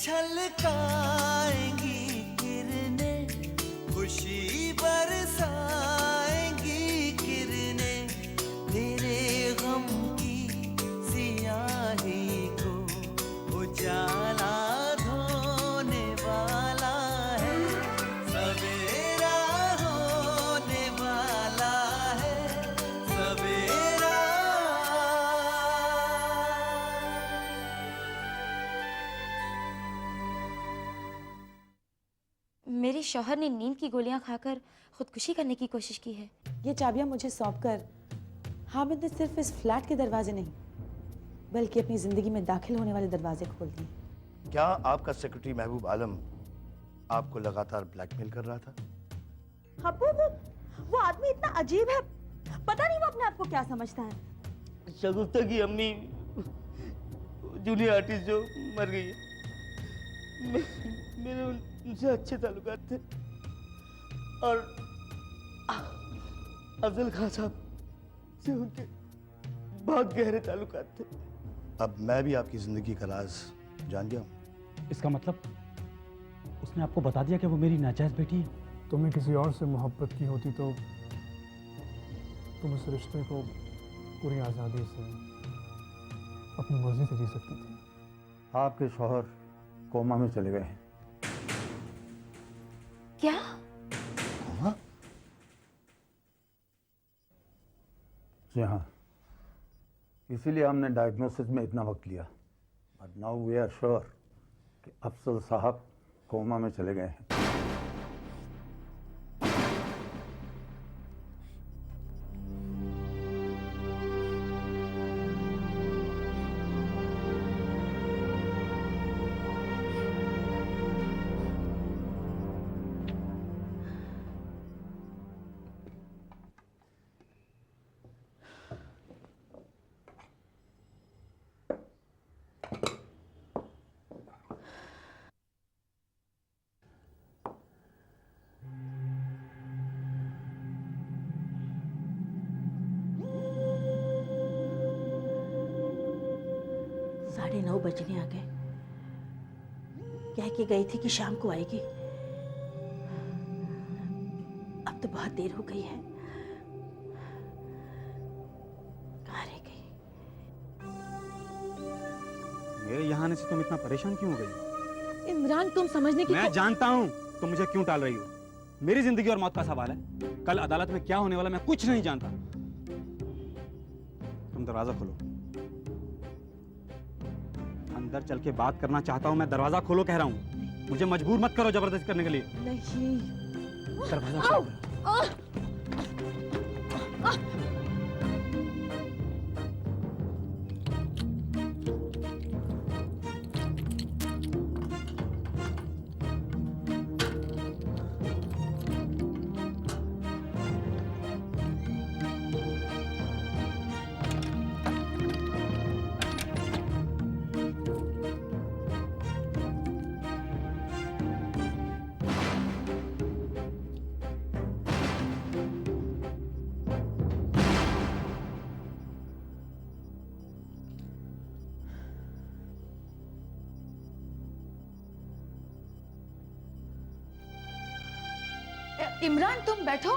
छलकाएंगी किरणें, खुशी बरसाएंगी किरणें, तेरे गम की सियाही को उजाला धोने वाला है, सवेरा होने वाला है, सवेरा। मेरे शौहर ने नींद की गोलियां खाकर खुदकुशी करने की कोशिश की है। ये चाबियां मुझे सौंपकर हामिद ने सिर्फ इस फ्लैट के दरवाजे नहीं बल्कि अपनी जिंदगी में दाखिल होने वाले दरवाजे खोल दिए। क्या आपका सेक्रेटरी महबूब आलम आपको लगातार ब्लैकमेल कर रहा था? हाँ, वो आदमी इतना अजीब है, पता नहीं वो अपने आप को क्या समझता है। शगुफ्ता की अम्मी जूनियर आर्टिस्ट जो मर गई है, मेरे उनसे अच्छे ताल्लुकात थे और अफजल खान साहब से उनके बहुत गहरे ताल्लुकात थे। अब मैं भी आपकी जिंदगी का राज जान गया हूँ। इसका मतलब उसने आपको बता दिया कि वो मेरी नाजायज बेटी है? तुम्हें किसी और से मोहब्बत की होती तो तुम उस रिश्ते को पूरी आज़ादी से अपनी मर्जी से जी सकती थी। आपके शौहर कोमा में चले गए हैं। क्या? कोमा? जी हाँ, इसीलिए हमने डायग्नोसिस में इतना वक्त लिया, but now we are sure कि अफजल साहब कोमा में चले गए हैं। साढ़े 9 बजने आ गए। कह के गई थी कि शाम को आएगी, अब तो बहुत देर हो गई है। कहाँ रह गई? मेरे यहाँ आने से तुम इतना परेशान क्यों हो गई? इमरान, तुम समझने की मैं जानता हूँ तुम मुझे क्यों टाल रही हो। मेरी जिंदगी और मौत का सवाल है। कल अदालत में क्या होने वाला मैं कुछ नहीं जानता। तुम दरवाजा खोलो। अंदर चल के बात करना चाहता हूँ मैं। दरवाजा खोलो कह रहा हूँ। मुझे मजबूर मत करो जबरदस्ती करने के लिए। नहीं। दरवाजा खोलो। इमरान, तुम बैठो,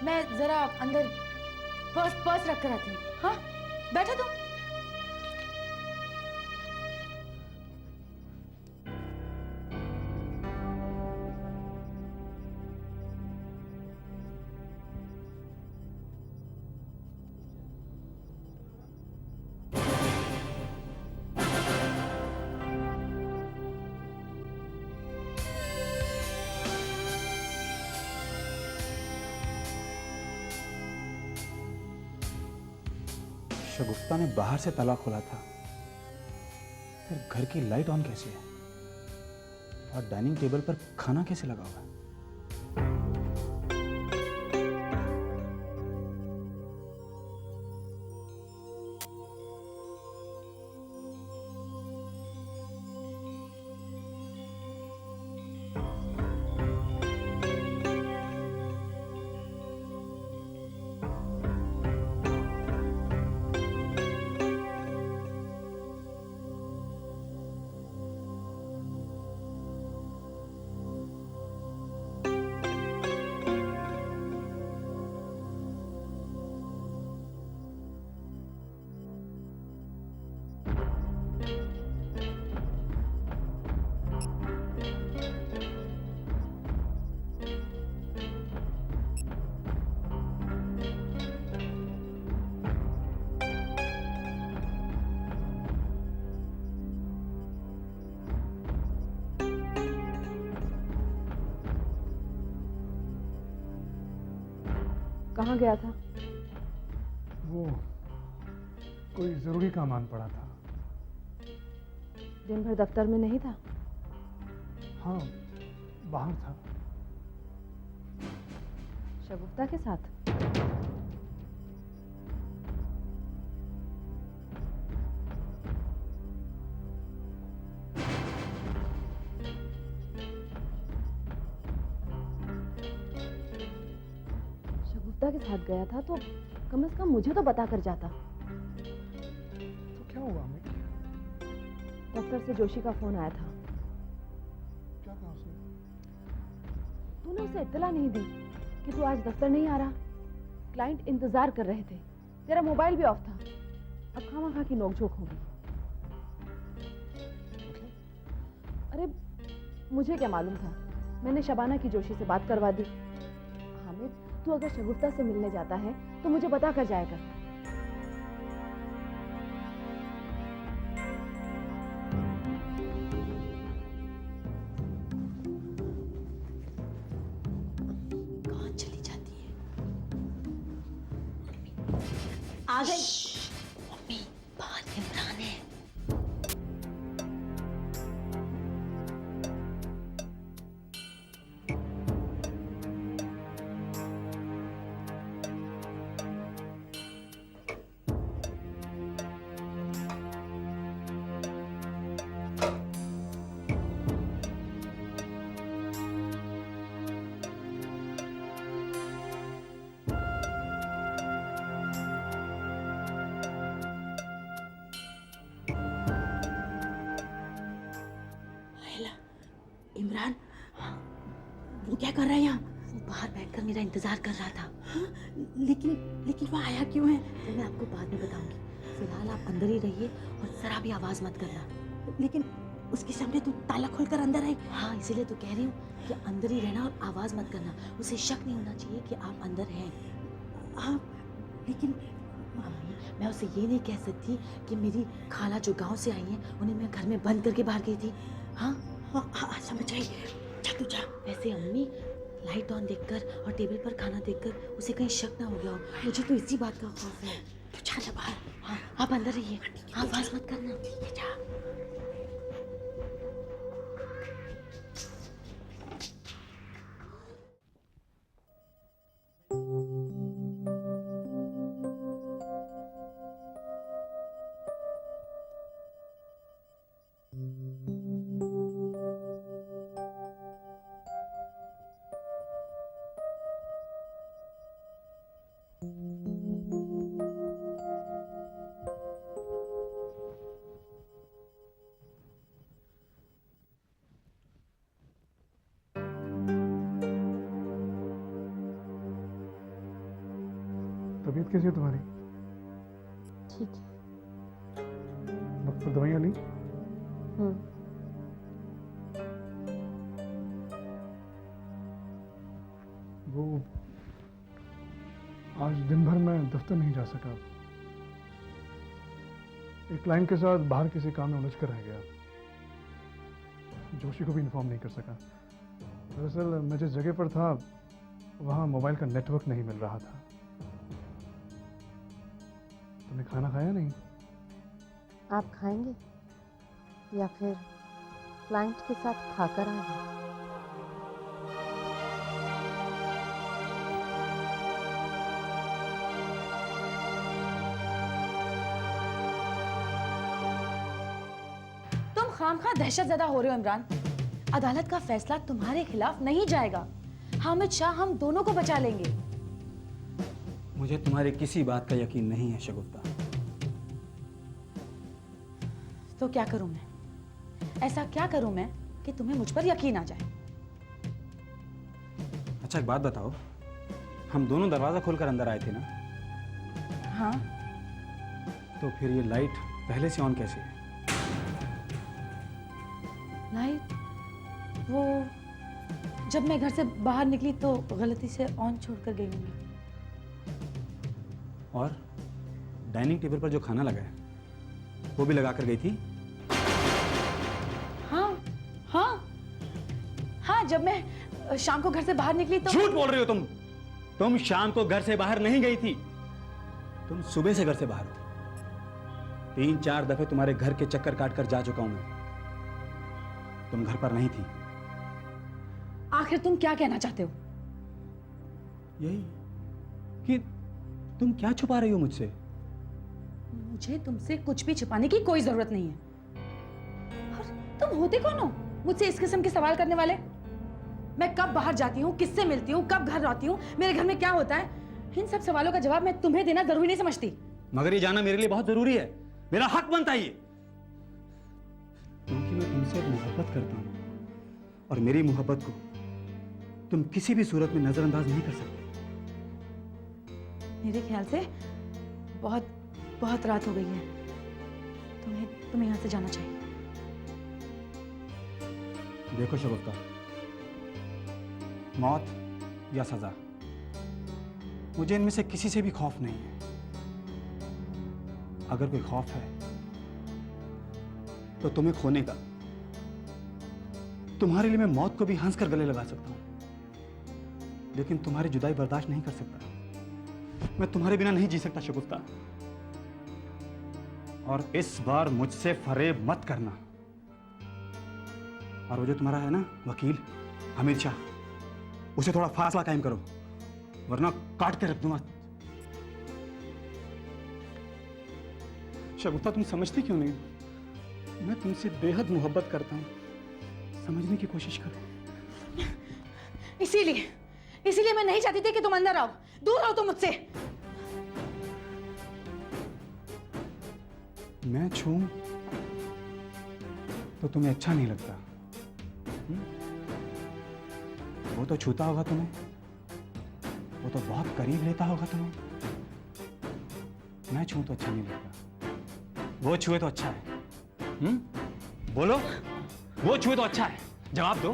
मैं जरा अंदर पर्स रख कर आती हूँ। हाँ, बैठो तुम। शगुफ्ता ने बाहर से ताला खोला था, फिर घर की लाइट ऑन कैसे है और डाइनिंग टेबल पर खाना कैसे लगा हुआ है? कहाँ गया था? वो कोई ज़रूरी काम आन पड़ा था। दिन भर दफ्तर में नहीं था? हाँ, बाहर था। शगुफ्ता के साथ? शगुफ्ता के साथ गया था तो कम से कम मुझे तो बता कर जाता। तो क्या हुआ अम्मी? दफ्तर से जोशी का फोन आया था। क्या कहा उसने? तूने उसे इत्तला नहीं दी कि तू आज दफ्तर नहीं आ रहा? क्लाइंट इंतजार कर रहे थे, तेरा मोबाइल भी ऑफ था। अब खामखा की नोकझोंक होगी। अरे मुझे क्या मालूम था, मैंने शबाना की जोशी से बात करवा दी। हामिद, तू अगर शगुफ्ता से मिलने जाता है तो मुझे बता कर जाएगा। कौन चली जाती है? आ गई मम्मी, बाहर इमरान है। इमरान, वो क्या कर रहा है यहाँ? वो बाहर बैठकर मेरा इंतजार कर रहा था। लेकिन वो आया क्यों है? तो मैं आपको बाद में बताऊंगी। फिलहाल आप अंदर ही रहिए और जरा भी आवाज मत करना। लेकिन उसके सामने तू ताला खोलकर अंदर आई। हाँ, इसीलिए तो कह रही हूँ कि अंदर ही रहना और आवाज मत करना। उसे शक नहीं होना चाहिए कि आप अंदर हैं। हाँ, लेकिन मैं उसे ये नहीं कह सकती कि मेरी खाला जो गांव से आई हैं उन्हें मैं घर में बंद करके बाहर गई थी। हाँ हाँ, समझ आई। जा तू जा। वैसे अम्मी, लाइट ऑन देखकर और टेबल पर खाना देखकर उसे कहीं शक ना हो गया हो। मुझे तो इसी बात का खौफ है। तू जा ना बाहर। हाँ, आप अंदर रहिए। हाँ, आवाज मत करना। ठीक है, जा। तबीयत कैसी है तुम्हारी? ठीक है। वक्त पर दवाइयाँ ली? वो आज दिन भर मैं दफ्तर नहीं जा सका। एक क्लाइंट के साथ बाहर किसी काम में उलझ कर रह गया। जोशी को भी इन्फॉर्म नहीं कर सका। दरअसल मैं जिस जगह पर था वहाँ मोबाइल का नेटवर्क नहीं मिल रहा था। तुमने खाना खाया नहीं? आप खाएंगे या फिर क्लाइंट के साथ खाकर आएंगे? तुम खामखा दहशत ज़दा हो रहे हो इमरान। अदालत का फैसला तुम्हारे खिलाफ नहीं जाएगा। हामिद शाह हम दोनों को बचा लेंगे। मुझे तुम्हारी किसी बात का यकीन नहीं है शगुफ्ता। तो क्या करूं मैं? ऐसा क्या करूं मैं कि तुम्हें मुझ पर यकीन आ जाए? अच्छा एक बात बताओ, हम दोनों दरवाजा खोलकर अंदर आए थे ना? हाँ। तो फिर ये लाइट पहले से ऑन कैसे है? लाइट वो जब मैं घर से बाहर निकली तो गलती से ऑन छोड़कर गई हूँ। और डाइनिंग टेबल पर जो खाना लगा है वो भी लगा कर गई थी? हाँ हाँ हाँ, जब मैं शाम को घर से बाहर निकली तो झूठ बोल रही हो तुम। तुम शाम को घर से बाहर नहीं गई थी, तुम सुबह से घर से बाहर हो। 3-4 दफे तुम्हारे घर के चक्कर काट कर जा चुका हूं मैं। तुम घर पर नहीं थी। आखिर तुम क्या कहना चाहते हो? यही कि तुम क्या छुपा रही हो मुझसे। मुझे तुमसे कुछ भी छुपाने की कोई जरूरत नहीं है। और तुम होते कौन हो मुझसे इस किस्म के सवाल करने वाले? मैं कब बाहर जाती हूँ, किससे मिलती हूँ, कब घर आती हूँ, मेरे घर में क्या होता है, इन सब सवालों का जवाब मैं तुम्हें देना जरूरी नहीं समझती। मगर ये जानना मेरे लिए बहुत जरूरी है, मेरा हक बनता है ये। क्योंकि मैं तुमसे मोहब्बत करता हूं और मेरी मोहब्बत को तुम किसी भी सूरत में नजरअंदाज नहीं कर सकते। मेरे ख्याल से बहुत बहुत रात हो गई है। तुम्हें यहाँ से जाना चाहिए। देखो शगुफ्ता, मौत या सजा, मुझे इनमें से किसी से भी खौफ नहीं है। अगर कोई खौफ है तो तुम्हें खोने का। तुम्हारे लिए मैं मौत को भी हंस कर गले लगा सकता हूं, लेकिन तुम्हारी जुदाई बर्दाश्त नहीं कर सकता। मैं तुम्हारे बिना नहीं जी सकता शगुफ्ता। और इस बार मुझसे फरेब मत करना। और वो जो तुम्हारा है ना वकील हामिद शाह, उसे थोड़ा फासला कायम करो, वरना काट के रख दूंगा। शगुफ्ता, तुम समझती क्यों नहीं? मैं तुमसे बेहद मोहब्बत करता हूं, समझने की कोशिश करो। इसीलिए मैं नहीं चाहती थी कि तुम अंदर आओ। दूर रहो तुम मुझसे। मैं छूं तो तुम्हें अच्छा नहीं लगता? वो तो छूता होगा तुम्हें, वो तो बहुत करीब लेता होगा तुम्हें। मैं छूं तो अच्छा नहीं लगता, वो छुए तो अच्छा है। बोलो, वो छुए तो अच्छा है। जवाब दो,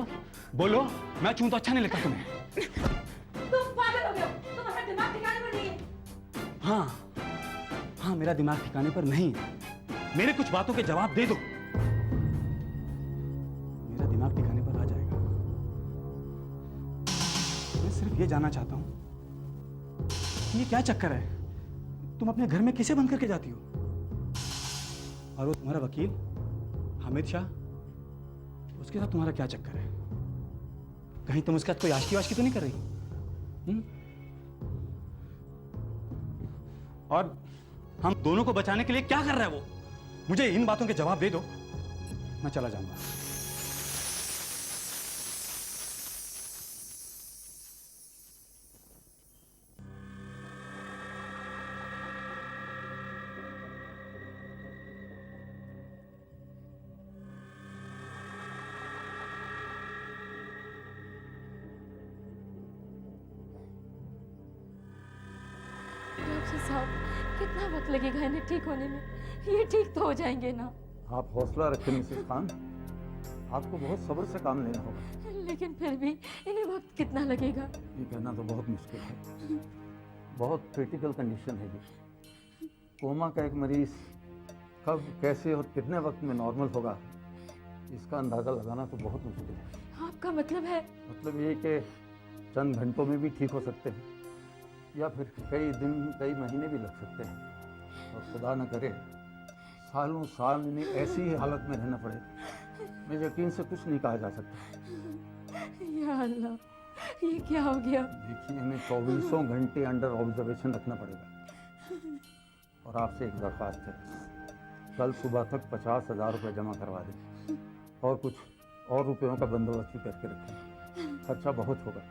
बोलो, मैं छूं तो अच्छा नहीं लगता तुम्हें? तुम पागल हो गए हो, तुम्हारा दिमाग ठिकाने पर नहीं है। हाँ, मेरा दिमाग ठिकाने पर नहीं है। मेरे कुछ बातों के जवाब दे दो, मेरा दिमाग ठिकाने पर आ जाएगा। मैं सिर्फ ये जानना चाहता हूं कि ये क्या चक्कर है? तुम अपने घर में किसे बंद करके जाती हो? और वो तुम्हारा वकील हामिद शाह, उसके साथ तुम्हारा क्या चक्कर है? कहीं तुम उसके साथ कोई आशिकी वाशिकी तो नहीं कर रही? और हम दोनों को बचाने के लिए क्या कर रहा है वो? मुझे इन बातों के जवाब दे दो, मैं चला जाऊंगा। डॉक्टर साहब, कितना वक्त लगेगा इन्हें ठीक होने में? ये ठीक तो हो जाएंगे ना? आप हौसला रखें मिसेस खान, आपको बहुत सब्र से काम लेना होगा। लेकिन फिर भी इन्हें वक्त कितना लगेगा? ये कहना तो बहुत मुश्किल है, बहुत क्रिटिकल कंडीशन है ये। कोमा का एक मरीज कब, कैसे और कितने वक्त में नॉर्मल होगा, इसका अंदाज़ा लगाना तो बहुत मुश्किल है। आपका मतलब है? मतलब ये कि चंद घंटों में भी ठीक हो सकते हैं, या फिर कई दिन, कई महीने भी लग सकते हैं, और खुदा न करे सालों साल इन्हें ऐसी ही हालत में रहना पड़े। मैं यकीन से कुछ नहीं कहा जा सकता। या अल्लाह, ये क्या हो गया? देखिए, इन्हें 24 घंटे अंडर ऑब्जर्वेशन रखना पड़ेगा। और आपसे एक दरख्वास्त है, कल सुबह तक 50,000 रुपये जमा करवा दें, और कुछ और रुपयों का बंदोबस्त भी करके रखें। खर्चा बहुत होगा।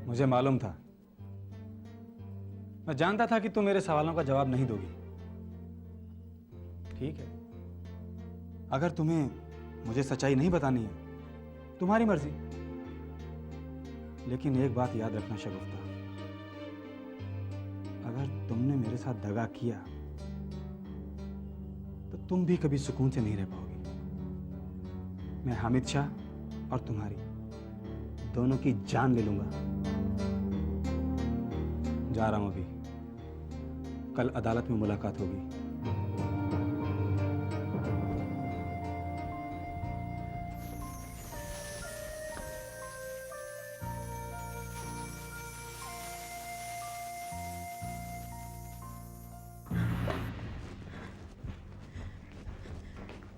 मुझे मालूम था, मैं जानता था कि तुम मेरे सवालों का जवाब नहीं दोगी। ठीक है, अगर तुम्हें मुझे सच्चाई नहीं बतानी है, तुम्हारी मर्जी। लेकिन एक बात याद रखना शगुफ्ता, अगर तुमने मेरे साथ दगा किया तो तुम भी कभी सुकून से नहीं रह पाओगी। मैं हामिद शाह और तुम्हारी दोनों की जान ले लूंगा। जा रहा हूं अभी। कल अदालत में मुलाकात होगी।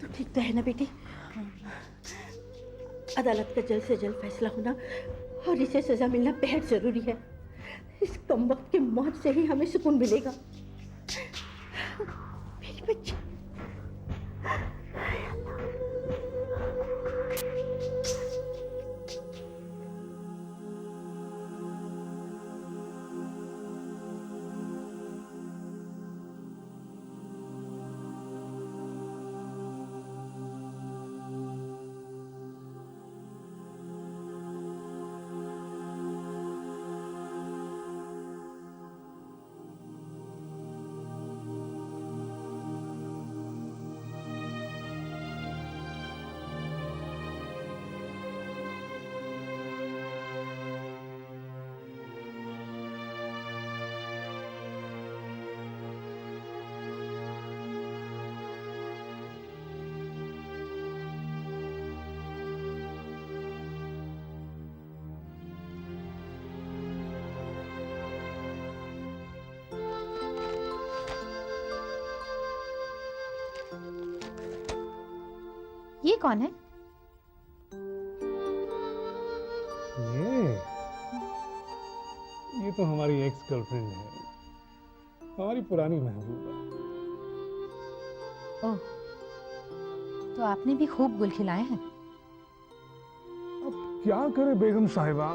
तो ठीक तो है ना बेटी? अदालत का जल्द से जल्द फैसला होना और इसे सजा मिलना बेहद जरूरी है। इस कमबख्त की मौत से ही हमें सुकून मिलेगा। मेरी बच्ची। ये कौन है? ये तो हमारी एक्स गर्लफ्रेंड है, हमारी पुरानी महबूबा। ओह, तो आपने भी खूब गुल खिलाए हैं। अब क्या करे बेगम साहिबा,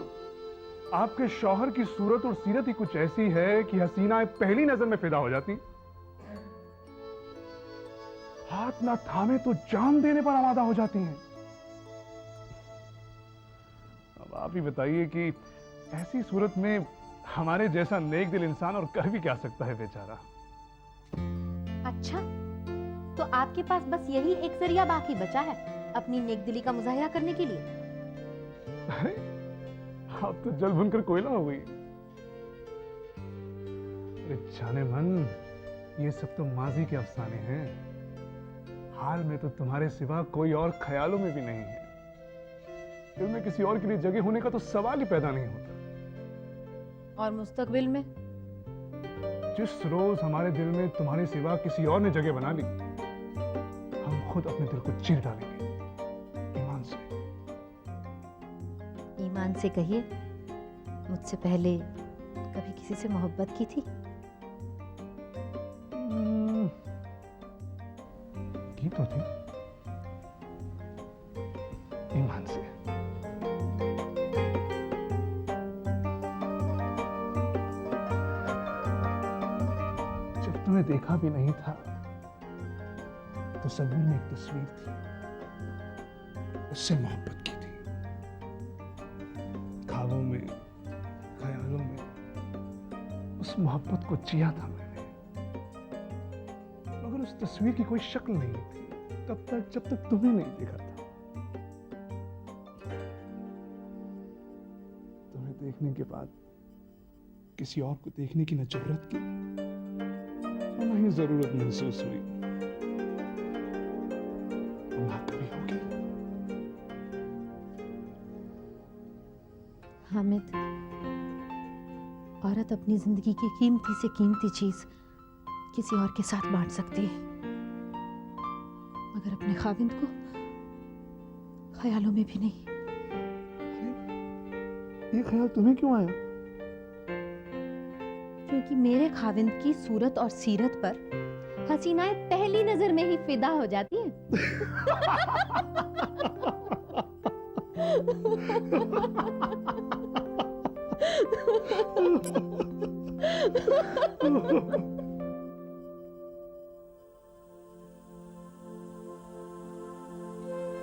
आपके शौहर की सूरत और सीरत ही कुछ ऐसी है कि हसीनाएं पहली नजर में फिदा हो जाती। हाथ ना थामे तो जान देने पर आमादा हो जाती हैं। अब आप ही बताइए कि ऐसी सूरत में हमारे जैसा नेक दिल इंसान और कर भी क्या सकता है बेचारा। अच्छा, तो आपके पास बस यही एक जरिया बाकी बचा है अपनी नेकदिली का मुजाहिरा करने के लिए? अरे आप तो जल भुनकर कोयला हो गई। अरे जाने मन, ये सब तो माजी के अफसाने हैं। हाल में तो तुम्हारे सिवा कोई और ख्यालों में भी नहीं है। दिल में किसी और के लिए जगह होने का तो सवाल ही पैदा नहीं होता। और मुस्तकबिल में? जिस रोज हमारे दिल में तुम्हारे सिवा किसी और ने जगह बना ली, हम खुद अपने दिल को चीर डालेंगे ईमान से। ईमान से कहिए, मुझसे पहले कभी किसी से मोहब्बत की थी? की तो थी, ईमान से। जब तुम्हें देखा भी नहीं था, तस्वीर में एक तस्वीर थी, उससे मोहब्बत की थी। ख्वाबों में, ख्यालों में उस मोहब्बत को जिया था मैंने। मगर उस तस्वीर की कोई शक्ल नहीं थी तब तक, जब तक तुम्हें नहीं देखा था। तुम्हें देखने के बाद किसी और को देखने की न जरूरत की और न ही जरूरत महसूस हुई। ना कभी होगी। हामिद, औरत अपनी जिंदगी की कीमती से कीमती चीज किसी और के साथ बांट सकती है, मगर अपने खाविंद को ख्यालों में भी नहीं। ये ख्याल तुम्हें क्यों आया? क्योंकि मेरे खाविंद की सूरत और सीरत पर हसीनाएं पहली नजर में ही फिदा हो जाती हैं।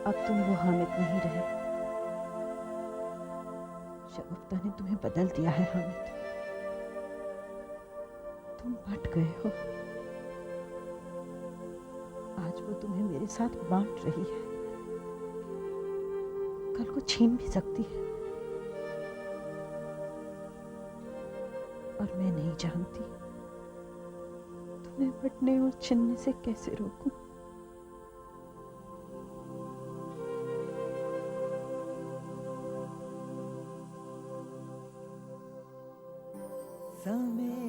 अब तुम वो हामिद नहीं रहे। शगुफ्ता ने तुम्हें बदल दिया है हामिद। तुम बट गए हो। आज वो तुम्हें मेरे साथ बांट रही है, कल को छीन भी सकती है। और मैं नहीं जानती तुम्हें बटने और छिनने से कैसे रोकूं। समय